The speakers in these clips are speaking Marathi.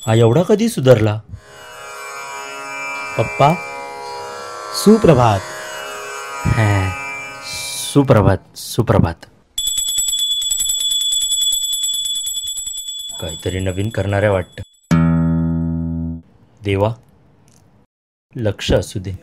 हा एवढा कधी सुधारला? पप्पा सुप्रभात. सुप्रभात सुप्रभात. काहीतरी नवीन करणाऱ्या वाटतं. देवा लक्ष असू दे.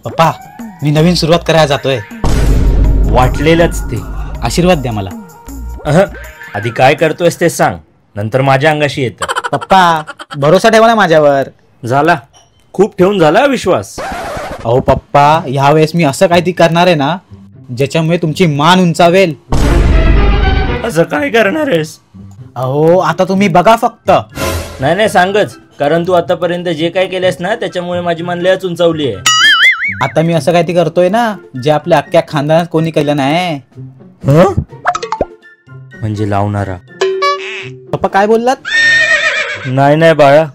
पप्पा मी नवीन सुरुवात करायला जातोय. वाटलेलंच ते. आशीर्वाद द्या मला. आधी काय करतोयस ते सांग, नंतर माझ्या अंगाशी येतं. पप्पा भरोसा ठेवा ना माझ्यावर. झाला, खूप ठेवून झाला विश्वास. अहो पप्पा, ह्या वेळेस मी असं काहीतरी करणार आहे ना ज्याच्यामुळे तुमची मान उंचावेल. असं काय करणार आहेस? अहो आता तुम्ही बघा फक्त. नाही नाही सांगच, कारण तू आतापर्यंत जे काय केलेस ना त्याच्यामुळे माझी मान लयच उंचावली आहे. आता मी असं काहीतरी करतोय ना जे आपल्या अख्ख्या खानदानात कोणी केलं नाही. म्हणजे लावणारा. पप्पा काय बोललात? नाही नाही बाळा,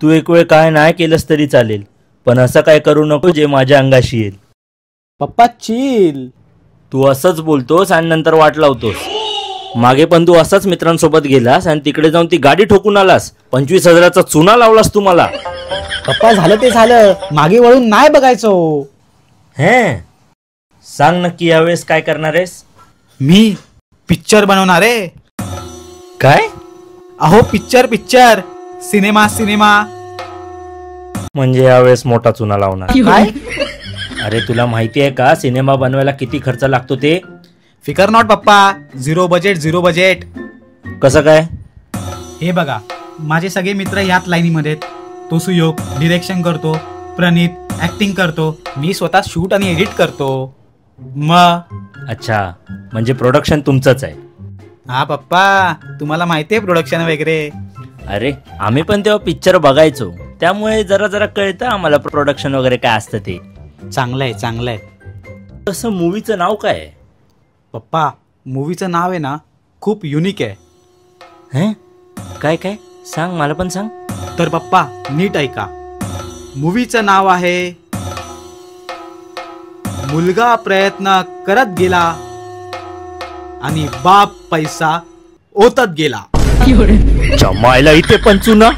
तू एक वेळ काय नाही केलंस तरी चालेल, पण असं काय करू नको जे माझ्या अंगाशी येईल. पप्पा चिल. तू असंच बोलतोस आणि नंतर वाट लावतोस. मागे पण तू असाच मित्रांसोबत गेलास आणि तिकडे जाऊन ती गाडी ठोकून आलास. 25,000चा चुना लावलास तू मला. पप्पा झालं ते झालं, मागे वळून नाही बघायचो. सांग नक्की यावेळेस काय करणार आहेस? मी पिक्चर बनवणार आहे. काय? अहो पिक्चर सिनेमा. म्हणजे यावेळेस मोठा चुना लावणार काय? अरे तुला माहिती आहे का सिनेमा बनवायला किती खर्च लागतो ते? फिकर नॉट पप्पा, झिरो बजेट. कसं काय? हे बघा, माझे सगळे मित्र ह्याच लाईनीमध्ये आहेत. तो सुयोग डिरेक्शन करतो, प्रणित ऍक्टिंग करतो, मी स्वतः शूट आणि एडिट करतो. अच्छा, म्हणजे प्रोडक्शन तुमचंच आहे? हा पप्पा, तुम्हाला माहिती आहे प्रोडक्शन वगैरे. अरे आम्ही पण तेव्हा पिक्चर बघायचो, त्यामुळे जरा कळतं आम्हाला प्रोडक्शन वगैरे काय असतं ते. चांगलं आहे. तसं मूवीचं नाव काय आहे? पप्पा मूवीचं नाव आहे ना खूप युनिक आहे. काय सांग, मला पण सांग. तर पप्पा नीट ऐका. मूवीचं नाव आहे मुलगा प्रयत्न करत गेला आणि बाप पैसा ओतत गेला. जमायला इथे पण चुना.